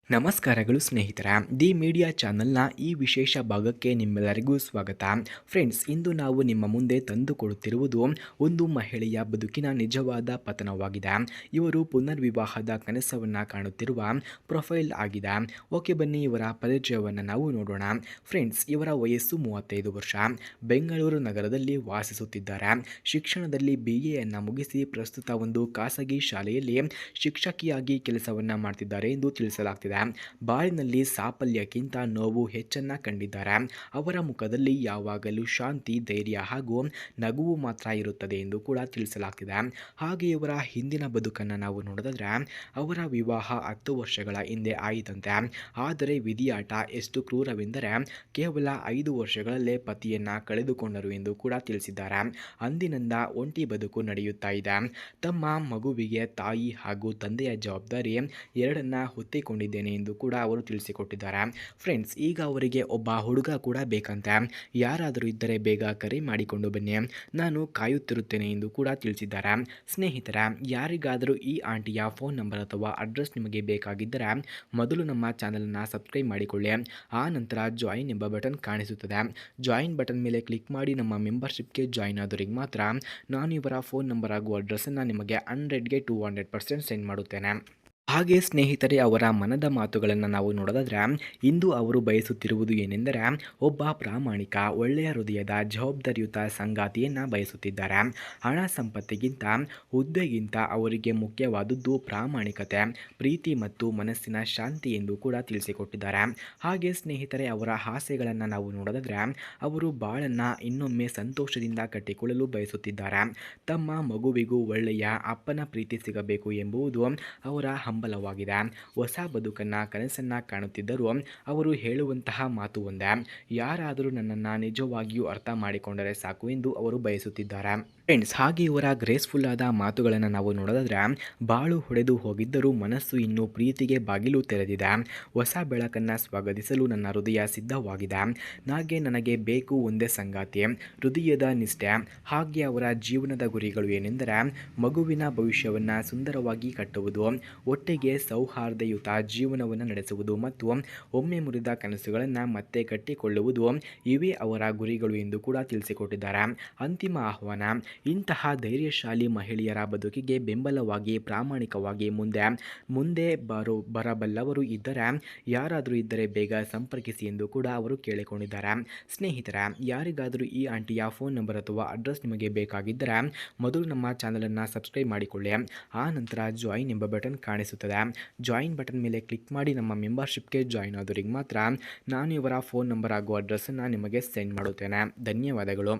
ನಮಸ್ಕಾರಗಳು ಸ್ನೇಹಿತರ the media ಚಾನಲ್ನ ಈ ವಿಶೇಷ ಭಾಗಕ್ಕೆ ನಿಮ್ಮೆಲ್ಲರಿಗೂ ಸ್ವಾಗತ. ಫ್ರೆಂಡ್ಸ್, ಇಂದು ನಾವು ನಿಮ್ಮ ಮುಂದೆ ತಂದುಕೊಡುತ್ತಿರುವುದು ಒಂದು ಮಹಿಳೆಯ ಬದುಕಿನ ನಿಜವಾದ ಪತನವಾಗಿದೆ. ಇವರು ಪುನರ್ವಿವಾಹದ ಕನಸನ್ನು ಕಾಣುತ್ತಿರುವ ಪ್ರೊಫೈಲ್ ಆಗಿದೆ. ಓಕೆ, ಬನ್ನಿ ಇವರ ಪರಿಚಯವನ್ನು ನಾವು ನೋಡೋಣ. ಫ್ರೆಂಡ್ಸ್, ಇವರ ವಯಸ್ಸು 35 ವರ್ಷ. ಬೆಂಗಳೂರು ನಗರದಲ್ಲಿ ವಾಸಿಸುತ್ತಿದ್ದಾರೆ. ಶಿಕ್ಷಣದಲ್ಲಿ BA ಮುಗಿಸಿ ಪ್ರಸ್ತುತ ಒಂದು ಖಾಸಗಿ ಶಾಲೆಯಲ್ಲಿ ಶಿಕ್ಷಕಿಯಾಗಿ ಕೆಲಸವನ್ನು ಮಾಡ್ತಿದ್ದಾರೆ ಎಂದು ತಿಳಿಸಲಾಗ್ತಿದೆ. ಬಾಳಿನಲ್ಲಿ ಸಾಫಲ್ಯಕ್ಕಿಂತ ನೋವು ಹೆಚ್ಚನ್ನ ಕಂಡಿದ್ದಾರೆ. ಅವರ ಮುಖದಲ್ಲಿ ಯಾವಾಗಲೂ ಶಾಂತಿ, ಧೈರ್ಯ ಹಾಗೂ ನಗುವು ಮಾತ್ರ ಇರುತ್ತದೆ ಎಂದು ಕೂಡ ತಿಳಿಸಲಾಗ್ತಿದೆ. ಹಾಗೆ ಇವರ ಹಿಂದಿನ ಬದುಕನ್ನು ನಾವು ನೋಡಿದ್ರೆ ಅವರ ವಿವಾಹ 10 ವರ್ಷಗಳ ಹಿಂದೆ ಆಯಿತಂತೆ. ಆದರೆ ವಿಧಿಯಾಟ ಎಷ್ಟು ಕ್ರೂರವೆಂದರೆ ಕೇವಲ 5 ವರ್ಷಗಳಲ್ಲೇ ಪತಿಯನ್ನ ಕಳೆದುಕೊಂಡರು ಎಂದು ಕೂಡ ತಿಳಿಸಿದ್ದಾರೆ. ಅಂದಿನಿಂದ ಒಂಟಿ ಬದುಕು ನಡೆಯುತ್ತಾ ಇದೆ. ತಮ್ಮ ಮಗುವಿಗೆ ತಾಯಿ ಹಾಗೂ ತಂದೆಯ ಜವಾಬ್ದಾರಿ ಎರಡನ್ನ ಹೊತ್ತಿಕೊಂಡಿದ್ದೇನೆ ಎಂದು ಕೂಡ ಅವರು ತಿಳಿಸಿಕೊಟ್ಟಿದ್ದಾರೆ. ಫ್ರೆಂಡ್ಸ್, ಈಗ ಅವರಿಗೆ ಒಬ್ಬ ಹುಡುಗ ಕೂಡ ಬೇಕಂತೆ. ಯಾರಾದರೂ ಇದ್ದರೆ ಬೇಗ ಕರೆ ಮಾಡಿಕೊಂಡು ಬನ್ನಿ, ನಾನು ಕಾಯುತ್ತಿರುತ್ತೇನೆ ಎಂದು ಕೂಡ ತಿಳಿಸಿದ್ದಾರೆ. ಸ್ನೇಹಿತರ, ಯಾರಿಗಾದರೂ ಈ ಆಂಟಿಯ ಫೋನ್ ನಂಬರ್ ಅಥವಾ ಅಡ್ರೆಸ್ ನಿಮಗೆ ಬೇಕಾಗಿದ್ದರೆ ಮೊದಲು ನಮ್ಮ ಚಾನಲನ್ನು ಸಬ್ಸ್ಕ್ರೈಬ್ ಮಾಡಿಕೊಳ್ಳಿ. ಆ ನಂತರ ಜಾಯಿನ್ ಎಂಬ ಬಟನ್ ಕಾಣಿಸುತ್ತದೆ. ಜಾಯಿನ್ ಬಟನ್ ಮೇಲೆ ಕ್ಲಿಕ್ ಮಾಡಿ ನಮ್ಮ ಮೆಂಬರ್ಶಿಪ್ಗೆ ಜಾಯಿನ್ ಆದವರಿಗೆ ಮಾತ್ರ ನಾನು ಇವರ ಫೋನ್ ನಂಬರ್ ಹಾಗೂ ಅಡ್ರೆಸ್ಸನ್ನು ನಿಮಗೆ 100ಗೆ 200% ಸೆಂಡ್ ಮಾಡುತ್ತೇನೆ. ಹಾಗೆ ಸ್ನೇಹಿತರೆ, ಅವರ ಮನದ ಮಾತುಗಳನ್ನು ನಾವು ನೋಡೋದಾದರೆ ಇಂದು ಅವರು ಬಯಸುತ್ತಿರುವುದು ಏನೆಂದರೆ ಒಬ್ಬ ಪ್ರಾಮಾಣಿಕ, ಒಳ್ಳೆಯ ಹೃದಯದ, ಜವಾಬ್ದಾರಿಯುತ ಸಂಗಾತಿಯನ್ನು ಬಯಸುತ್ತಿದ್ದಾರೆ. ಹಣ ಸಂಪತ್ತಿಗಿಂತ, ಹುದ್ದೆಗಿಂತ ಅವರಿಗೆ ಮುಖ್ಯವಾದದ್ದು ಪ್ರಾಮಾಣಿಕತೆ, ಪ್ರೀತಿ ಮತ್ತು ಮನಸ್ಸಿನ ಶಾಂತಿ ಎಂದು ಕೂಡ ತಿಳಿಸಿಕೊಟ್ಟಿದ್ದಾರೆ. ಹಾಗೆ ಸ್ನೇಹಿತರೆ, ಅವರ ಆಸೆಗಳನ್ನು ನಾವು ನೋಡೋದಾದರೆ ಅವರು ಬಾಳನ್ನು ಇನ್ನೊಮ್ಮೆ ಸಂತೋಷದಿಂದ ಕಟ್ಟಿಕೊಳ್ಳಲು ಬಯಸುತ್ತಿದ್ದಾರೆ. ತಮ್ಮ ಮಗುವಿಗೂ ಒಳ್ಳೆಯ ಅಪ್ಪನ ಪ್ರೀತಿ ಸಿಗಬೇಕು ಎಂಬುದು ಅವರ ಹಂಬಲವಾಗಿದೆ. ಹೊಸ ಬದುಕನ್ನು ಕನಸನ್ನು ಕಾಣುತ್ತಿದ್ದರೂ ಅವರು ಹೇಳುವಂತಹ ಮಾತು ಒಂದೇ: ಯಾರಾದರೂ ನನ್ನನ್ನು ನಿಜವಾಗಿಯೂ ಅರ್ಥ ಮಾಡಿಕೊಂಡರೆ ಸಾಕು ಎಂದು ಅವರು ಬಯಸುತ್ತಿದ್ದಾರೆ. ಫ್ರೆಂಡ್ಸ್, ಹಾಗೆ ಇವರ ಗ್ರೇಸ್ಫುಲ್ ಆದ ಮಾತುಗಳನ್ನು ನಾವು ನೋಡೋದಾದರೆ ಬಾಳು ಹೊಡೆದು ಹೋಗಿದ್ದರೂ ಮನಸ್ಸು ಇನ್ನೂ ಪ್ರೀತಿಗೆ ಬಾಗಿಲು ತೆರೆದಿದೆ. ಹೊಸ ಬೆಳಕನ್ನು ಸ್ವಾಗತಿಸಲು ನನ್ನ ಹೃದಯ ಸಿದ್ಧವಾಗಿದೆ. ನನಗೆ ಬೇಕು ಒಂದೇ ಸಂಗಾತಿ, ಹೃದಯದ ನಿಷ್ಠೆ. ಹಾಗೆ ಅವರ ಜೀವನದ ಗುರಿಗಳು ಏನೆಂದರೆ ಮಗುವಿನ ಭವಿಷ್ಯವನ್ನು ಸುಂದರವಾಗಿ ಕಟ್ಟುವುದು, ಒಟ್ಟಿಗೆ ಸೌಹಾರ್ದಯುತ ಜೀವನವನ್ನು ನಡೆಸುವುದು ಮತ್ತು ಒಮ್ಮೆ ಮುರಿದ ಕನಸುಗಳನ್ನು ಮತ್ತೆ ಕಟ್ಟಿಕೊಳ್ಳುವುದು. ಇವೇ ಅವರ ಗುರಿಗಳು ಎಂದು ಕೂಡ ತಿಳಿಸಿಕೊಟ್ಟಿದ್ದಾರೆ. ಅಂತಿಮ ಆಹ್ವಾನ: ಇಂತಹ ಧೈರ್ಯಶಾಲಿ ಮಹಿಳೆಯರ ಬದುಕಿಗೆ ಬೆಂಬಲವಾಗಿ ಪ್ರಾಮಾಣಿಕವಾಗಿ ಮುಂದೆ ಬರಬಲ್ಲವರು ಇದ್ದರೆ ಯಾರಾದರೂ ಇದ್ದರೆ ಬೇಗ ಸಂಪರ್ಕಿಸಿ ಎಂದು ಕೂಡ ಅವರು ಕೇಳಿಕೊಂಡಿದ್ದಾರೆ. ಸ್ನೇಹಿತರ, ಯಾರಿಗಾದರೂ ಈ ಆಂಟಿಯ ಫೋನ್ ನಂಬರ್ ಅಥವಾ ಅಡ್ರೆಸ್ ನಿಮಗೆ ಬೇಕಾಗಿದ್ದರೆ ಮೊದಲು ನಮ್ಮ ಚಾನಲನ್ನು ಸಬ್ಸ್ಕ್ರೈಬ್ ಮಾಡಿಕೊಳ್ಳಿ. ಆ ನಂತರ ಜಾಯಿನ್ ಎಂಬ ಬಟನ್ ಕಾಣಿಸುತ್ತದೆ. ಜಾಯಿನ್ ಬಟನ್ ಮೇಲೆ ಕ್ಲಿಕ್ ಮಾಡಿ ನಮ್ಮ ಮೆಂಬರ್ಶಿಪ್ಗೆ ಜಾಯಿನ್ ಆದವರಿಗೆ ಮಾತ್ರ ನಾನು ಇವರ ಫೋನ್ ನಂಬರ್ ಹಾಗೂ ಅಡ್ರೆಸ್ಸನ್ನು ನಿಮಗೆ ಸೆಂಡ್ ಮಾಡುತ್ತೇನೆ. ಧನ್ಯವಾದಗಳು.